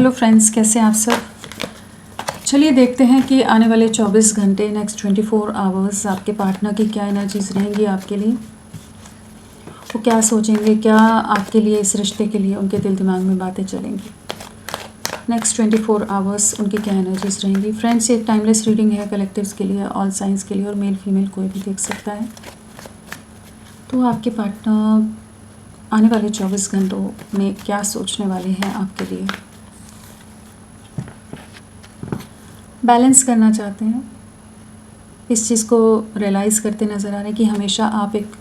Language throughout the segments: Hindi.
हेलो फ्रेंड्स, कैसे हैं आप सब। चलिए देखते हैं कि आने वाले 24 घंटे नेक्स्ट 24 आवर्स आपके पार्टनर की क्या एनर्जीज रहेंगी आपके लिए। वो क्या सोचेंगे, क्या आपके लिए, इस रिश्ते के लिए उनके दिल दिमाग में बातें चलेंगी। नेक्स्ट 24 आवर्स उनकी क्या एनर्जीज रहेंगी। फ्रेंड्स, ये एक टाइमलेस रीडिंग है, कलेक्टिव्स के लिए, ऑल साइंस के लिए, और मेल फीमेल कोई भी देख सकता है। तो आपके पार्टनर आने वाले 24 घंटों में क्या सोचने वाले हैं आपके लिए। बैलेंस करना चाहते हैं, इस चीज़ को रियलाइज़ करते नज़र आ रहे हैं कि हमेशा आप एक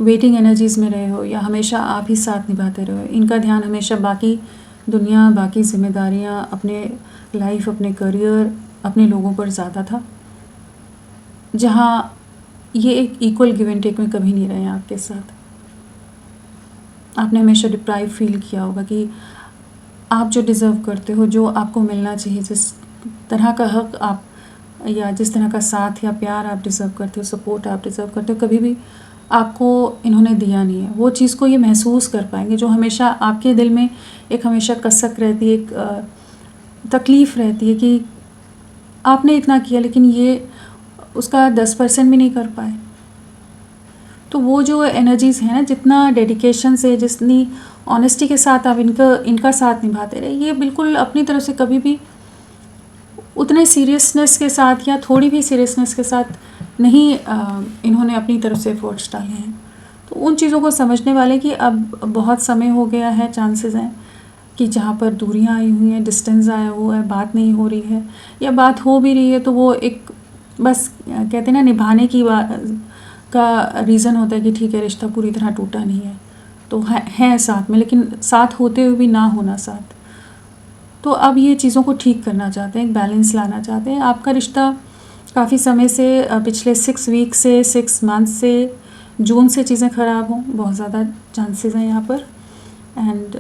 वेटिंग एनर्जीज़ में रहे हो या हमेशा आप ही साथ निभाते रहे हो। इनका ध्यान हमेशा बाकी दुनिया, बाकी जिम्मेदारियां, अपने लाइफ, अपने करियर, अपने लोगों पर ज़्यादा था, जहाँ ये एक इक्वल गिव एंड टेक में कभी नहीं रहे हैं आपके साथ। आपने हमेशा डिप्राइव फील किया होगा कि आप जो डिज़र्व करते हो, जो आपको मिलना चाहिए, जिस तरह का हक आप या जिस तरह का साथ या प्यार आप डिज़र्व करते हो, सपोर्ट आप डिज़र्व करते हो, कभी भी आपको इन्होंने दिया नहीं है। वो चीज़ को ये महसूस कर पाएंगे जो हमेशा आपके दिल में एक हमेशा कसक रहती है, एक तकलीफ़ रहती है कि आपने इतना किया लेकिन ये उसका 10% भी नहीं कर पाए। तो वो जो एनर्जीज़ हैं ना, जितना डेडिकेशन से, जितनी ऑनेस्टी के साथ आप इनका साथ निभाते रहे, ये बिल्कुल अपनी तरफ से कभी भी उतने सीरियसनेस के साथ या थोड़ी भी सीरियसनेस के साथ नहीं इन्होंने अपनी तरफ से एफर्ट्स डाले हैं। तो उन चीज़ों को समझने वाले कि अब बहुत समय हो गया है, चांसेस हैं कि जहाँ पर दूरियाँ आई हुई हैं, डिस्टेंस आया हुआ है, बात नहीं हो रही है या बात हो भी रही है तो वो एक बस कहते हैं ना, निभाने की का रीज़न होता है कि ठीक है, रिश्ता पूरी तरह टूटा नहीं है, तो है साथ में, लेकिन साथ होते हुए भी ना होना साथ। तो अब ये चीज़ों को ठीक करना चाहते हैं, एक बैलेंस लाना चाहते हैं। आपका रिश्ता काफ़ी समय से, पिछले 6 वीक से, 6 मंथ से, जून से चीज़ें ख़राब हों, बहुत ज़्यादा चांसेस हैं यहाँ पर। एंड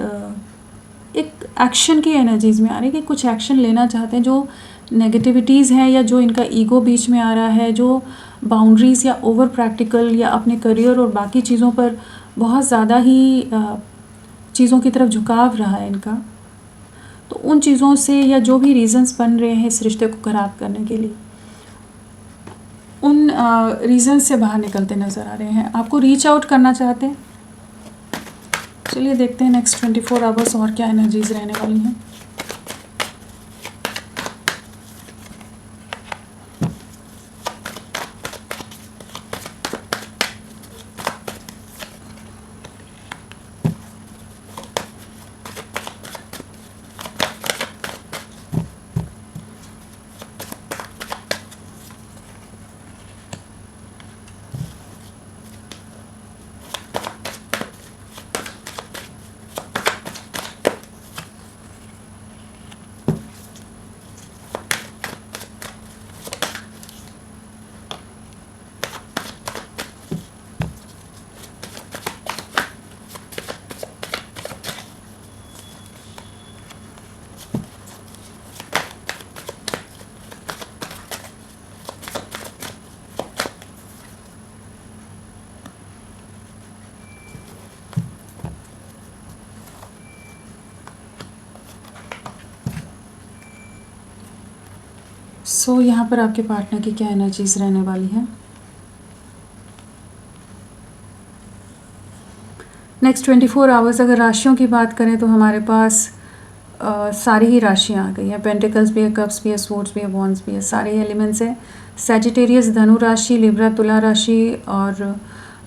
एक एक्शन की एनर्जीज़ में आ रही है कि कुछ एक्शन लेना चाहते हैं। जो नेगेटिविटीज़ हैं या जो इनका ईगो बीच में आ रहा है, जो बाउंड्रीज़ या ओवर प्रैक्टिकल या अपने करियर और बाकी चीज़ों पर बहुत ज़्यादा ही चीज़ों की तरफ झुकाव रहा है इनका, तो उन चीज़ों से या जो भी रीज़न्स बन रहे हैं इस रिश्ते को ख़राब करने के लिए, उन रीज़न्स से बाहर निकलते नज़र आ रहे हैं। आपको रीच आउट करना चाहते हैं। चलिए देखते हैं नेक्स्ट 24 आवर्स और क्या एनर्जीज़ रहने वाली हैं। सो यहाँ पर आपके पार्टनर की क्या एनर्जीज़ रहने वाली है। नेक्स्ट 24 आवर्स अगर राशियों की बात करें तो हमारे पास सारी ही राशियाँ आ गई हैं। पेंटिकल्स भी है, कप्स भी है, स्वॉर्ड्स भी है, वॉन्ड्स भी है, सारे एलिमेंट्स हैं। सैजिटेरियस धनु राशि, लिब्रा तुला राशि और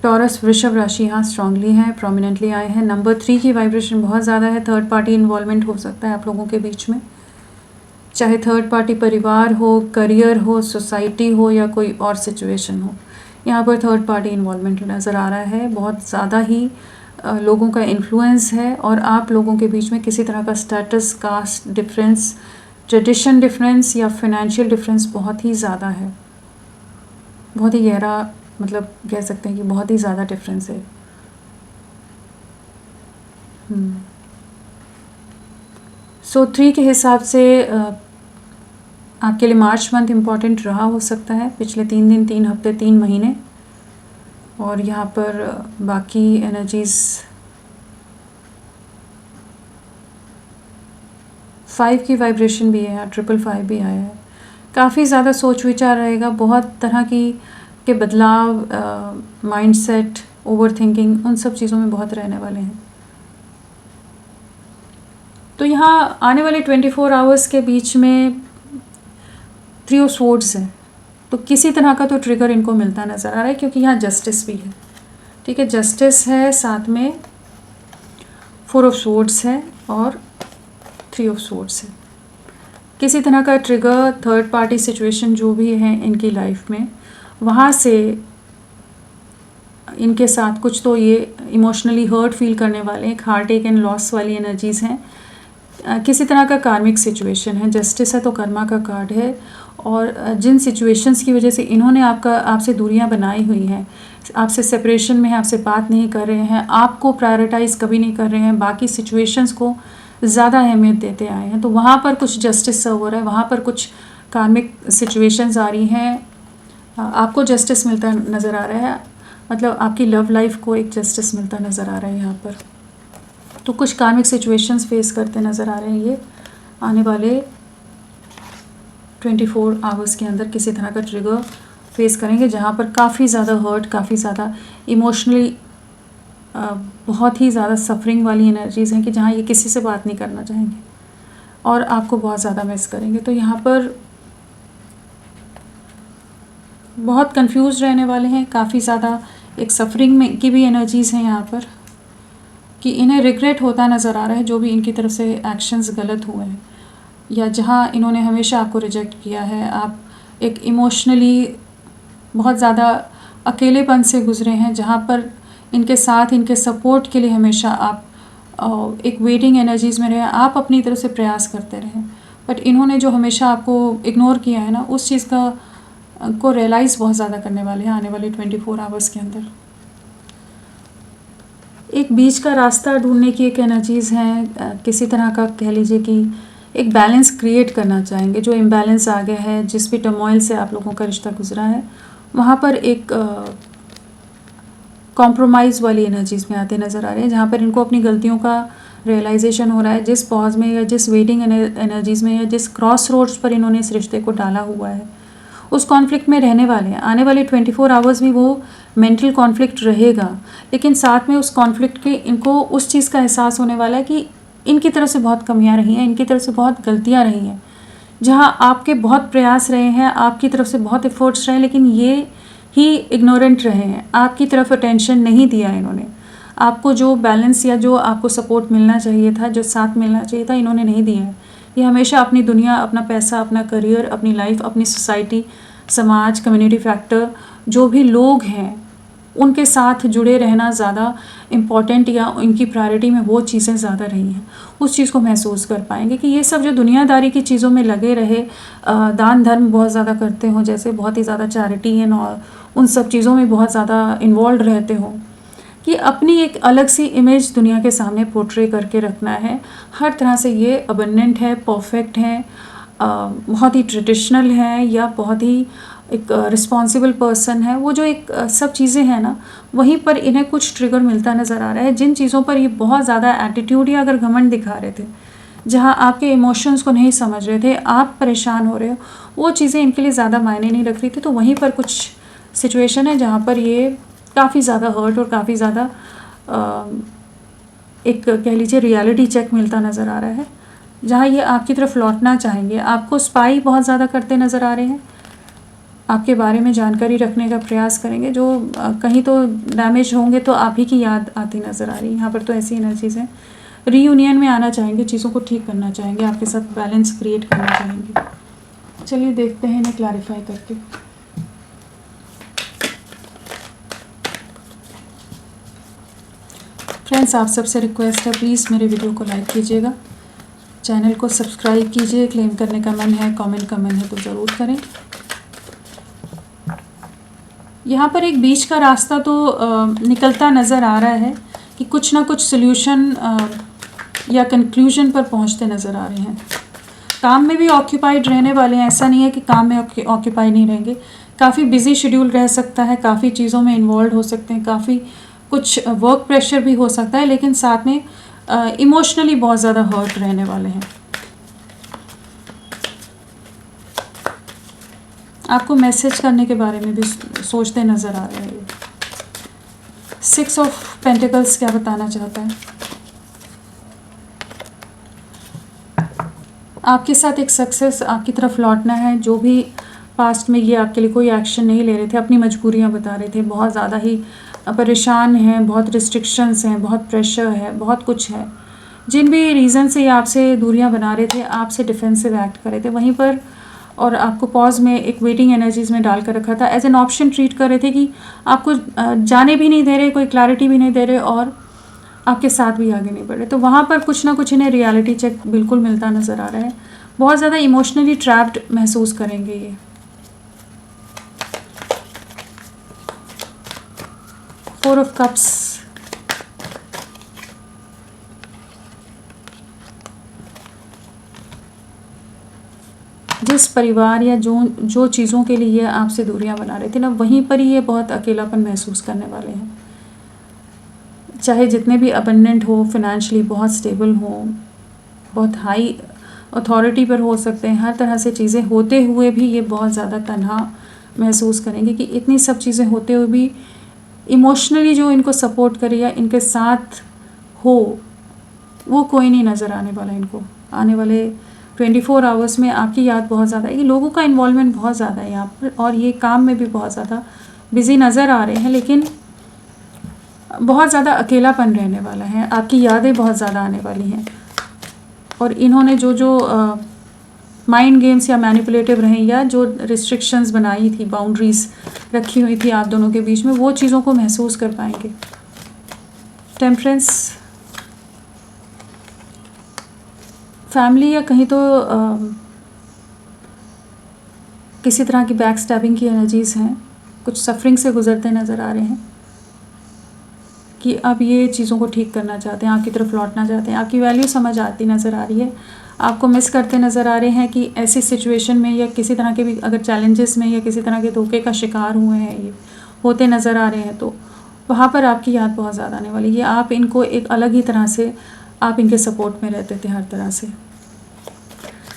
टॉरस वृषभ राशि यहाँ स्ट्रांगली हैं, प्रोमिनेंटली आए हैं। नंबर 3 की वाइब्रेशन बहुत ज़्यादा है। थर्ड पार्टी इन्वॉल्वमेंट हो सकता है आप लोगों के बीच में, चाहे थर्ड पार्टी परिवार हो, करियर हो, सोसाइटी हो या कोई और सिचुएशन हो। यहाँ पर थर्ड पार्टी इन्वॉल्वमेंट नज़र आ रहा है। बहुत ज़्यादा ही लोगों का इन्फ्लुएंस है और आप लोगों के बीच में किसी तरह का status, caste difference, tradition difference या फिनेंशियल डिफरेंस बहुत ही ज़्यादा है। बहुत ही गहरा, मतलब कह सकते हैं कि बहुत ही ज़्यादा डिफरेंस है। सो 3 के हिसाब से आपके लिए मार्च मंथ इम्पॉर्टेंट रहा हो सकता है, पिछले 3 दिन, 3 हफ्ते, 3 महीने। और यहाँ पर बाकी एनर्जीज़ 5 की वाइब्रेशन भी है, 555 भी आया है। काफ़ी ज़्यादा सोच विचार रहेगा, बहुत तरह के बदलाव, माइंडसेट, ओवरथिंकिंग, उन सब चीज़ों में बहुत रहने वाले हैं। तो यहाँ आने वाले 24 आवर्स के बीच में 3 ऑफ स्वॉर्ड्स है, तो किसी तरह का तो ट्रिगर इनको मिलता नज़र आ रहा है, क्योंकि यहाँ जस्टिस भी है। ठीक है, जस्टिस है, साथ में 4 ऑफ स्वॉर्ड्स है और 3 ऑफ स्वॉर्ड्स है। किसी तरह का ट्रिगर, थर्ड पार्टी सिचुएशन जो भी है इनकी लाइफ में, वहाँ से इनके साथ कुछ तो ये इमोशनली हर्ट फील करने वाले हैं। एक हार्ट एक एंड लॉस वाली एनर्जीज़ हैं। किसी तरह का कार्मिक सिचुएशन है। जस्टिस है तो कर्मा का कार्ड है, और जिन सिचुएशंस की वजह से इन्होंने आपसे दूरियां बनाई हुई हैं, आपसे सेपरेशन में है, आपसे बात नहीं कर रहे हैं, आपको प्रायोरिटाइज़ कभी नहीं कर रहे हैं, बाकी सिचुएशंस को ज़्यादा अहमियत देते आए हैं, तो वहाँ पर कुछ जस्टिस सर्व हो रहा है, वहाँ पर कुछ कार्मिक सिचुएशंस आ रही हैं, आपको जस्टिस मिलता नज़र आ रहा है। मतलब आपकी लव लाइफ को एक जस्टिस मिलता नज़र आ रहा है यहाँ पर। तो कुछ कार्मिक सिचुएशंस फेस करते नज़र आ रहे हैं ये आने वाले 24 आवर्स के अंदर। किसी तरह का ट्रिगर फेस करेंगे जहाँ पर काफ़ी ज़्यादा हर्ट, काफ़ी ज़्यादा इमोशनली बहुत ही ज़्यादा सफरिंग वाली एनर्जीज़ हैं, कि जहाँ ये किसी से बात नहीं करना चाहेंगे और आपको बहुत ज़्यादा मिस करेंगे। तो यहाँ पर बहुत कंफ्यूज रहने वाले हैं, काफ़ी ज़्यादा एक सफरिंग में की भी एनर्जीज़ हैं यहाँ पर, कि इन्हें रिग्रेट होता नज़र आ रहा है जो भी इनकी तरफ से एक्शंस गलत हुए हैं, या जहाँ इन्होंने हमेशा आपको रिजेक्ट किया है। आप एक इमोशनली बहुत ज़्यादा अकेलेपन से गुजरे हैं, जहाँ पर इनके साथ, इनके सपोर्ट के लिए हमेशा आप एक वेटिंग एनर्जीज़ में रहे। आप अपनी तरफ से प्रयास करते रहे, बट इन्होंने जो हमेशा आपको इग्नोर किया है ना, उस चीज़ को रियलाइज़ बहुत ज़्यादा करने वाले हैं आने वाले 24 आवर्स के अंदर। एक बीच का रास्ता ढूंढने की एक एनर्जीज़ हैं। किसी तरह का कह लीजिए कि एक बैलेंस क्रिएट करना चाहेंगे। जो इम्बैलेंस आ गया है, जिस भी टर्मोइल से आप लोगों का रिश्ता गुजरा है, वहाँ पर एक कॉम्प्रोमाइज़ वाली एनर्जीज़ में आते नज़र आ रहे हैं, जहाँ पर इनको अपनी गलतियों का रियलाइजेशन हो रहा है। जिस पॉज में या जिस वेटिंग एनर्जीज़ में या जिस क्रॉस रोड्स पर इन्होंने इस रिश्ते को डाला हुआ है, उस कॉन्फ्लिक्ट में रहने वाले हैं। आने वाले 24 आवर्स भी वो मेंटल कॉन्फ्लिक्ट रहेगा, लेकिन साथ में उस कॉन्फ्लिक्ट के इनको उस चीज़ का एहसास होने वाला है कि इनकी तरफ से बहुत कमियां रही हैं, इनकी तरफ से बहुत गलतियां रही हैं। जहां आपके बहुत प्रयास रहे हैं, आपकी तरफ से बहुत एफर्ट्स रहे, लेकिन ये ही इग्नोरेंट रहे हैं, आपकी तरफ अटेंशन नहीं दिया इन्होंने। आपको जो बैलेंस या जो आपको सपोर्ट मिलना चाहिए था, जो साथ मिलना चाहिए था, इन्होंने नहीं दिया है। ये हमेशा अपनी दुनिया, अपना पैसा, अपना करियर, अपनी लाइफ, अपनी सोसाइटी, समाज, कम्युनिटी फैक्टर, जो भी लोग हैं उनके साथ जुड़े रहना ज़्यादा इम्पॉर्टेंट, या उनकी प्रायोरिटी में वो चीज़ें ज़्यादा रही हैं। उस चीज़ को महसूस कर पाएंगे कि ये सब जो दुनियादारी की चीज़ों में लगे रहे, दान धर्म बहुत ज़्यादा करते हों, जैसे बहुत ही ज़्यादा चैरिटी एंड और उन सब चीज़ों में बहुत ज़्यादा इन्वॉल्व रहते हों, कि अपनी एक अलग सी इमेज दुनिया के सामने पोर्ट्रे करके रखना है। हर तरह से ये अबंडेंट है, परफेक्ट है, बहुत ही ट्रेडिशनल है, या बहुत ही एक रिस्पॉन्सिबल पर्सन है। वो जो एक सब चीज़ें हैं ना, वहीं पर इन्हें कुछ ट्रिगर मिलता नज़र आ रहा है। जिन चीज़ों पर ये बहुत ज़्यादा एटीट्यूड या अगर घमंड दिखा रहे थे, जहाँ आपके इमोशंस को नहीं समझ रहे थे, आप परेशान हो रहे हो, वो चीज़ें इनके लिए ज़्यादा मायने नहीं रख रही थी। तो वहीं पर कुछ सिचुएशन है जहाँ पर ये काफ़ी ज़्यादा हर्ट और काफ़ी ज़्यादा एक कह लीजिए रियलिटी चेक मिलता नज़र आ रहा है, जहाँ ये आपकी तरफ लौटना चाहेंगे। आपको स्पाई बहुत ज़्यादा करते नज़र आ रहे हैं, आपके बारे में जानकारी रखने का प्रयास करेंगे। जो कहीं तो डैमेज होंगे तो आप ही की याद आती नज़र आ रही है। यहाँ पर तो ऐसी एनर्जीज़ हैं। रीयूनियन में आना चाहेंगे, चीज़ों को ठीक करना चाहेंगे, आपके साथ बैलेंस क्रिएट करना चाहेंगे। चलिए देखते हैं इन्हें क्लैरिफाई करके। फ्रेंड्स, आप सबसे रिक्वेस्ट है, प्लीज़ मेरे वीडियो को लाइक कीजिएगा, चैनल को सब्सक्राइब कीजिए। क्लेम करने का मन है, कमेंट का मन है तो ज़रूर करें। यहाँ पर एक बीच का रास्ता तो निकलता नज़र आ रहा है, कि कुछ ना कुछ सल्यूशन या कंक्लूजन पर पहुँचते नज़र आ रहे हैं। काम में भी ऑक्यूपाइड रहने वाले हैं, ऐसा नहीं है कि काम में ऑक्यूपाइड नहीं रहेंगे। काफ़ी बिजी शेड्यूल रह सकता है, काफ़ी चीज़ों में इन्वॉल्व हो सकते हैं, काफ़ी कुछ वर्क प्रेशर भी हो सकता है, लेकिन साथ में इमोशनली बहुत ज़्यादा हर्ट रहने वाले हैं। आपको मैसेज करने के बारे में भी सोचते नज़र आ रहे हैं। 6 ऑफ पेंटिकल्स क्या बताना चाहता है? आपके साथ एक सक्सेस आपकी तरफ लौटना है। जो भी पास्ट में ये आपके लिए कोई एक्शन नहीं ले रहे थे, अपनी मजबूरियां बता रहे थे, बहुत ज़्यादा ही परेशान हैं, बहुत रिस्ट्रिक्शंस हैं, बहुत प्रेशर है, बहुत कुछ है, जिन भी रीज़न से ये आपसे दूरियां बना रहे थे, आपसे डिफेंसिव एक्ट कर रहे थे, वहीं पर और आपको पॉज में एक वेटिंग एनर्जीज़ में डाल कर रखा था, एज एन ऑप्शन ट्रीट कर रहे थे कि आपको जाने भी नहीं दे रहे, कोई क्लैरिटी भी नहीं दे रहे और आपके साथ भी आगे नहीं बढ़ रहे। तो वहाँ पर कुछ ना कुछ इन्हें रियलिटी चेक बिल्कुल मिलता नज़र आ रहा है। बहुत ज़्यादा इमोशनली ट्रैप्ड महसूस करेंगे ये। फोर ऑफ कप्स, जिस परिवार या जो चीज़ों के लिए ये आपसे दूरियां बना रहे थे ना, वहीं पर ही ये बहुत अकेलापन महसूस करने वाले हैं। चाहे जितने भी अबंडेंट हो, फिनेंशियली बहुत स्टेबल हो, बहुत हाई अथॉरिटी पर हो सकते हैं, हर तरह से चीज़ें होते हुए भी ये बहुत ज़्यादा तन्हा महसूस करेंगे कि इतनी सब चीज़ें होते हुए भी इमोशनली जो इनको सपोर्ट करे या इनके साथ हो, वो कोई नहीं नज़र आने वाला इनको। आने वाले 24 आवर्स में आपकी याद बहुत ज़्यादा है। ये लोगों का इन्वॉल्वमेंट बहुत ज़्यादा है यहाँ पर और ये काम में भी बहुत ज़्यादा बिज़ी नज़र आ रहे हैं, लेकिन बहुत ज़्यादा अकेलापन रहने वाला है। आपकी यादें बहुत ज़्यादा आने वाली हैं और इन्होंने जो माइंड गेम्स या मैनिपुलेटिव रहे या जो रिस्ट्रिक्शंस बनाई थी, बाउंड्रीज रखी हुई थी आप दोनों के बीच में, वो चीज़ों को महसूस कर पाएंगे। टेम्परेंस, फैमिली या कहीं तो किसी तरह की बैक स्टैबिंग की एनर्जीज़ हैं, कुछ सफरिंग से गुजरते नज़र आ रहे हैं कि अब ये चीज़ों को ठीक करना चाहते हैं, आपकी तरफ लौटना चाहते हैं, आपकी वैल्यू समझ आती नज़र आ रही है, आपको मिस करते नज़र आ रहे हैं कि ऐसी सिचुएशन में या किसी तरह के भी अगर चैलेंजेस में या किसी तरह के धोखे का शिकार हुए हैं, ये होते नज़र आ रहे हैं, तो वहाँ पर आपकी याद बहुत ज़्यादा आने वाली है। आप इनको एक अलग ही तरह से आप इनके सपोर्ट में रहते थे हर तरह से,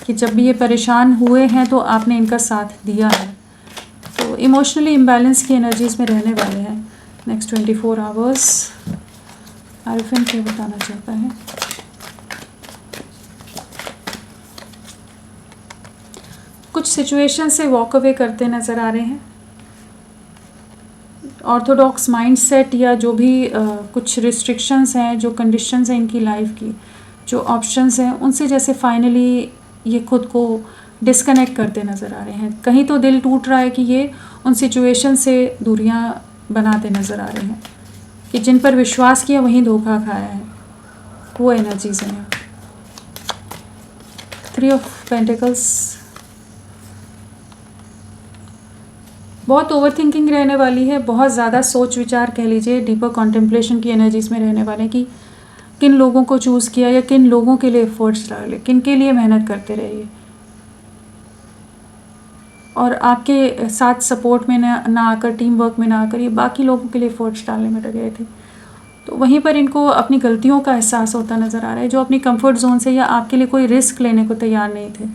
कि जब भी ये परेशान हुए हैं तो आपने इनका साथ दिया है। तो इमोशनली इम्बैलेंस की एनर्जीज़ में रहने वाले हैं नेक्स्ट 24 आवर्स। आरिफिन क्या बताना चाहता है? कुछ सिचुएशन से वॉक अवे करते नज़र आ रहे हैं। ऑर्थोडॉक्स माइंडसेट या जो भी कुछ रिस्ट्रिक्शंस हैं, जो कंडीशंस हैं इनकी लाइफ की, जो ऑप्शंस हैं, उनसे जैसे फाइनली ये खुद को डिस्कनेक्ट करते नज़र आ रहे हैं। कहीं तो दिल टूट रहा है कि ये उन सिचुएशन से दूरियां बनाते नज़र आ रहे हैं कि जिन पर विश्वास किया वहीं धोखा खाया है, वो एनर्जीज हैं। 3 ऑफ पेंटिकल्स, बहुत ओवर थिंकिंग रहने वाली है, बहुत ज़्यादा सोच विचार कह लीजिए, डीपर कॉन्टेम्पलेशन की एनर्जीज़ में रहने वाले हैं कि किन लोगों को चूज़ किया या किन लोगों के लिए एफर्ट्स डाले, किन के लिए मेहनत करते रहिए और आपके साथ सपोर्ट में ना आकर, टीम वर्क में ना आकर ये बाकी लोगों के लिए एफर्ट्स डालने में लगे थे। तो वहीं पर इनको अपनी गलतियों का एहसास होता नज़र आ रहा है। जो अपनी कंफर्ट जोन से या आपके लिए कोई रिस्क लेने को तैयार नहीं थे,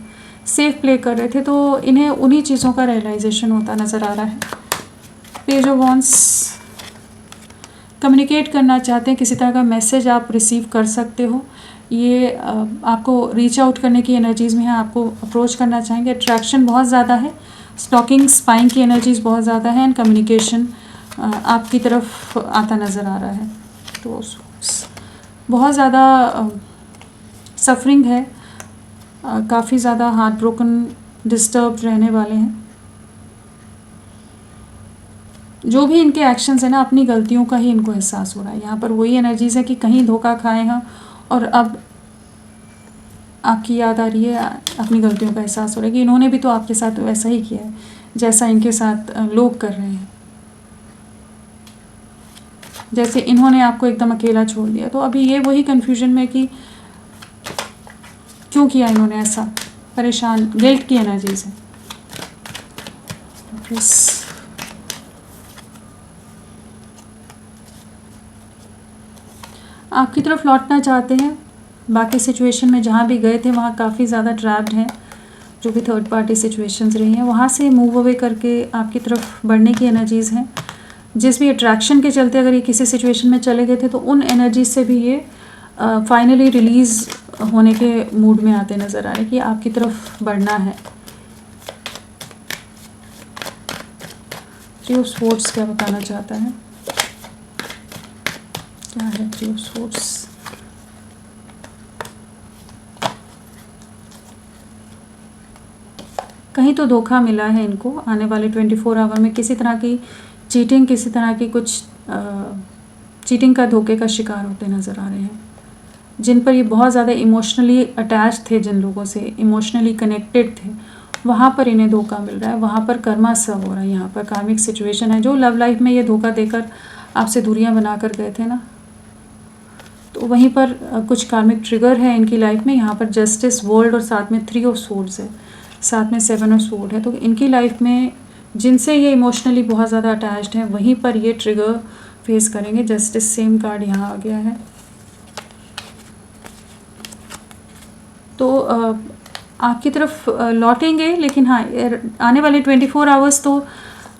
सेफ प्ले कर रहे थे, तो इन्हें उन्हीं चीज़ों का रियलाइजेशन होता नज़र आ रहा है। पेज ऑफ वॉन्ड्स, कम्युनिकेट करना चाहते हैं, किसी तरह का मैसेज आप रिसीव कर सकते हो, ये आपको रीच आउट करने की एनर्जीज़ में है, आपको अप्रोच करना चाहेंगे। अट्रैक्शन बहुत ज़्यादा है, स्टॉकिंग स्पाइंग की एनर्जीज़ बहुत ज़्यादा है एंड कम्युनिकेशन आपकी तरफ आता नज़र आ रहा है। तो बहुत ज़्यादा सफरिंग है, काफ़ी ज़्यादा हार्ट ब्रोकन, डिस्टर्ब रहने वाले हैं। जो भी इनके एक्शंस हैं ना, अपनी गलतियों का ही इनको एहसास हो रहा है। यहाँ पर वही एनर्जीज़ है कि कहीं धोखा खाए हैं और अब आपकी याद आ रही है, अपनी गलतियों का एहसास हो रहा है कि इन्होंने भी तो आपके साथ वैसा ही किया है जैसा इनके साथ लोग कर रहे हैं, जैसे इन्होंने आपको एकदम अकेला छोड़ दिया। तो अभी ये वही कन्फ्यूजन में कि क्यों किया इन्होंने ऐसा, परेशान, गिल्ट की एनर्जीज है। आपकी तरफ लौटना चाहते हैं, बाकी सिचुएशन में जहाँ भी गए थे वहाँ काफ़ी ज़्यादा ट्रैप्ड हैं, जो भी थर्ड पार्टी सिचुएशंस रही हैं वहाँ से मूव अवे करके आपकी तरफ बढ़ने की एनर्जीज़ हैं। जिस भी अट्रैक्शन के चलते अगर ये किसी सिचुएशन में चले गए थे तो उन एनर्जीज से भी ये फाइनली रिलीज़ होने के मूड में आते नज़र आ रहे हैं कि आपकी तरफ बढ़ना है। थ्री ऑफ स्वॉर्ड्स क्या बताना चाहता है? क्या है थ्री ऑफ स्वॉर्ड्स? कहीं तो धोखा मिला है इनको आने वाले 24 आवर में, किसी तरह की चीटिंग, किसी तरह की कुछ चीटिंग का धोखे का शिकार होते नज़र आ रहे हैं। जिन पर ये बहुत ज़्यादा इमोशनली अटैच थे, जिन लोगों से इमोशनली कनेक्टेड थे, वहाँ पर इन्हें धोखा मिल रहा है, वहाँ पर कर्मा सर्व हो रहा है। यहाँ पर कार्मिक सिचुएशन है। जो लव लाइफ में ये धोखा देकर आपसे दूरियाँ बना कर गए थे ना, तो वहीं पर कुछ कार्मिक ट्रिगर है इनकी लाइफ में। यहाँ पर जस्टिस, वर्ल्ड और साथ में थ्री ऑफ स्वॉर्ड्स है, साथ में सेवन ऑफ स्वॉर्ड है। तो इनकी लाइफ में जिनसे ये इमोशनली बहुत ज़्यादा अटैच्ड हैं वहीं पर ये ट्रिगर फेस करेंगे। जस्टिस सेम कार्ड यहाँ आ गया है। तो आपकी तरफ लौटेंगे, लेकिन हाँ आने वाले 24 आवर्स तो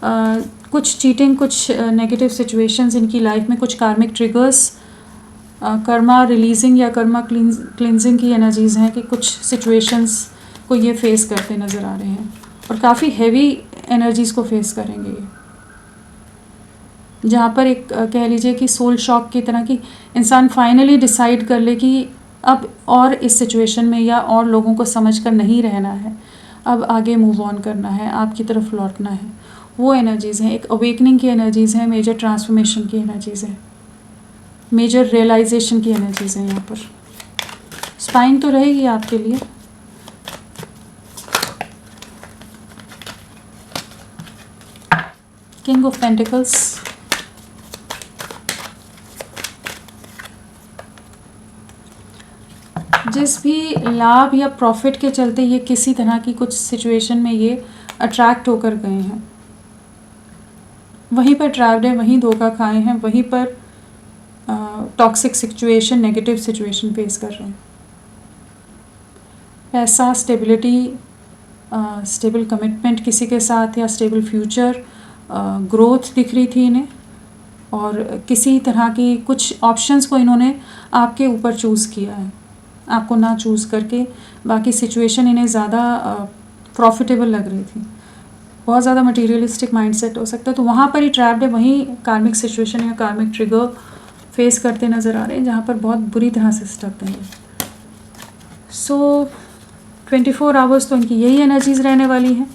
कुछ चीटिंग, कुछ नेगेटिव सिचुएशंस इनकी लाइफ में, कुछ कार्मिक ट्रिगर्स, कर्मा रिलीजिंग या कर्मा क्लिनजिंग की एनर्जीज़ हैं कि कुछ सिचुएशंस को ये फेस करते नज़र आ रहे हैं और काफ़ी हैवी एनर्जीज़ को फेस करेंगे ये, जहाँ पर एक कह लीजिए कि सोल शॉक की तरह की इंसान फाइनली डिसाइड कर ले कि अब और इस सिचुएशन में या और लोगों को समझकर नहीं रहना है, अब आगे मूव ऑन करना है, आपकी तरफ लौटना है। वो एनर्जीज़ हैं, एक अवेकनिंग की एनर्जीज़ हैं, मेजर ट्रांसफॉर्मेशन की एनर्जीज़ हैं, मेजर रियलाइजेशन की एनर्जीज़ हैं। यहाँ पर स्पाइन तो रहेगी आपके लिए। किंग ऑफ पेंटिकल्स, जिस भी लाभ या प्रॉफिट के चलते ये किसी तरह की कुछ सिचुएशन में ये अट्रैक्ट होकर गए हैं, वहीं पर ट्रैप्ड है, वहीं धोखा खाए हैं, वहीं पर toxic situation, negative situation face कर रहे हैं। पैसा, स्टेबिलिटी, स्टेबल कमिटमेंट किसी के साथ या स्टेबल फ्यूचर, ग्रोथ दिख रही थी इन्हें, और किसी तरह की कुछ ऑप्शंस को इन्होंने आपके ऊपर चूज़ किया है, आपको ना चूज़ करके। बाकी सिचुएशन इन्हें ज़्यादा प्रॉफिटेबल लग रही थी, बहुत ज़्यादा मटेरियलिस्टिक माइंडसेट हो सकता है, तो वहाँ पर ही ट्रैप्ड है, वहीं कार्मिक सिचुएशन या कार्मिक ट्रिगर फेस करते नज़र आ रहे हैं, जहाँ पर बहुत बुरी तरह से स्टक हैं। सो 24 आवर्स तो इनकी यही एनर्जीज़ रहने वाली हैं,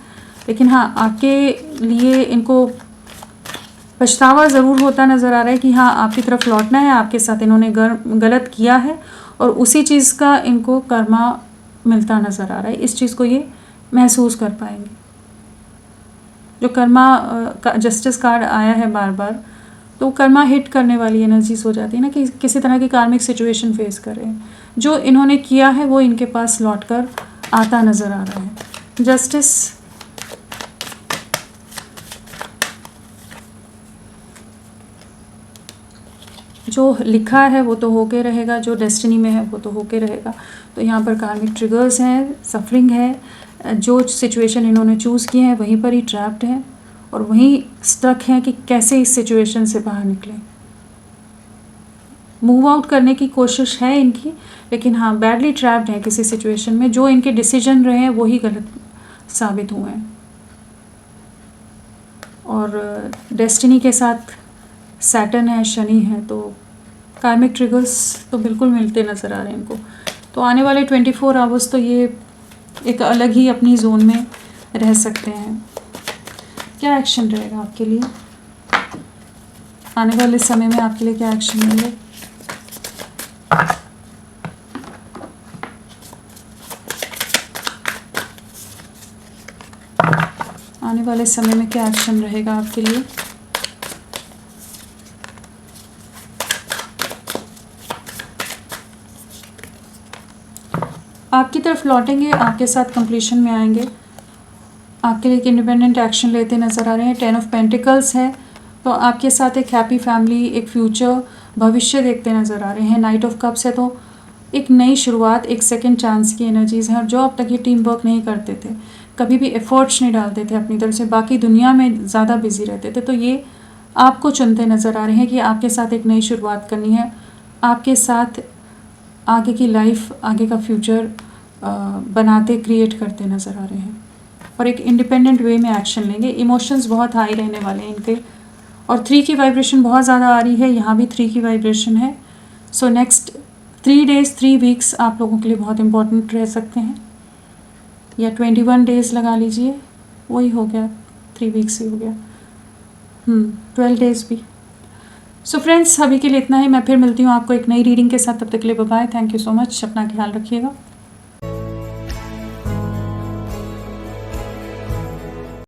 लेकिन हाँ आपके लिए इनको पछतावा ज़रूर होता नज़र आ रहा है कि हाँ आपकी तरफ लौटना है, आपके साथ इन्होंने गलत किया है और उसी चीज़ का इनको कर्मा मिलता नज़र आ रहा है। इस चीज़ को ये महसूस कर पाएंगे। जो कर्मा का जस्टिस कार्ड आया है बार बार, तो कर्मा हिट करने वाली एनर्जीज हो जाती है ना, कि किसी तरह की कार्मिक सिचुएशन फेस कर रहे हैं, जो इन्होंने किया है वो इनके पास लौट कर आता नज़र आ रहा है। जस्टिस, जो लिखा है वो तो होके रहेगा, जो डेस्टिनी में है वो तो होके रहेगा। तो यहाँ पर कार्मिक ट्रिगर्स हैं, सफरिंग है, जो सिचुएशन इन्होंने चूज़ की है वहीं पर ही ट्रैप्ड हैं और वहीं स्टक हैं कि कैसे इस सिचुएशन से बाहर निकलें। मूव आउट करने की कोशिश है इनकी, लेकिन हाँ बैडली ट्रैप्ड हैं किसी सिचुएशन में। जो इनके डिसीजन रहे हैं वही गलत साबित हुए हैं, और डेस्टिनी के साथ सैटर्न है, शनि है, तो कार्मिक ट्रिगर्स तो बिल्कुल मिलते नज़र आ रहे हैं इनको। तो आने वाले 24 आवर्स तो ये एक अलग ही अपनी जोन में रह सकते हैं। क्या एक्शन रहेगा आपके लिए आने वाले समय में? आपके लिए क्या एक्शन रहेंगे? आने वाले समय में क्या एक्शन रहेगा आपके लिए? आपकी तरफ लौटेंगे, आपके साथ कंप्लीशन में आएंगे, आपके लिए एक इंडिपेंडेंट एक्शन लेते नज़र आ रहे हैं। 10 ऑफ पेंटिकल्स है, तो आपके साथ एक हैप्पी फैमिली, एक फ्यूचर, भविष्य देखते नज़र आ रहे हैं। नाइट ऑफ कप्स है, तो एक नई शुरुआत, एक सेकंड चांस की एनर्जीज़ हैं। और जो अब तक ये टीम वर्क नहीं करते थे, कभी भी एफ़र्ट्स नहीं डालते थे अपनी तरफ से, बाकी दुनिया में ज़्यादा बिज़ी रहते थे, तो ये आपको चुनते नज़र आ रहे हैं कि आपके साथ एक नई शुरुआत करनी है, आपके साथ आगे की लाइफ, आगे का फ्यूचर बनाते, क्रिएट करते नज़र आ रहे हैं और एक इंडिपेंडेंट वे में एक्शन लेंगे। इमोशंस बहुत हाई रहने वाले हैं इनके, और 3 की वाइब्रेशन बहुत ज़्यादा आ रही है, यहाँ भी 3 की वाइब्रेशन है। सो नेक्स्ट 3 डेज़ 3 वीक्स आप लोगों के लिए बहुत इंपॉर्टेंट रह सकते हैं, या 21 डेज़ लगा लीजिए, वही हो गया, 3 वीक्स ही हो गया, 12 डेज़ भी। सो फ्रेंड्स, अभी के लिए इतना ही। मैं फिर मिलती हूँ आपको एक नई रीडिंग के साथ, तब तक के लिए bye bye. Thank you so much, अपना ख्याल रखिएगा।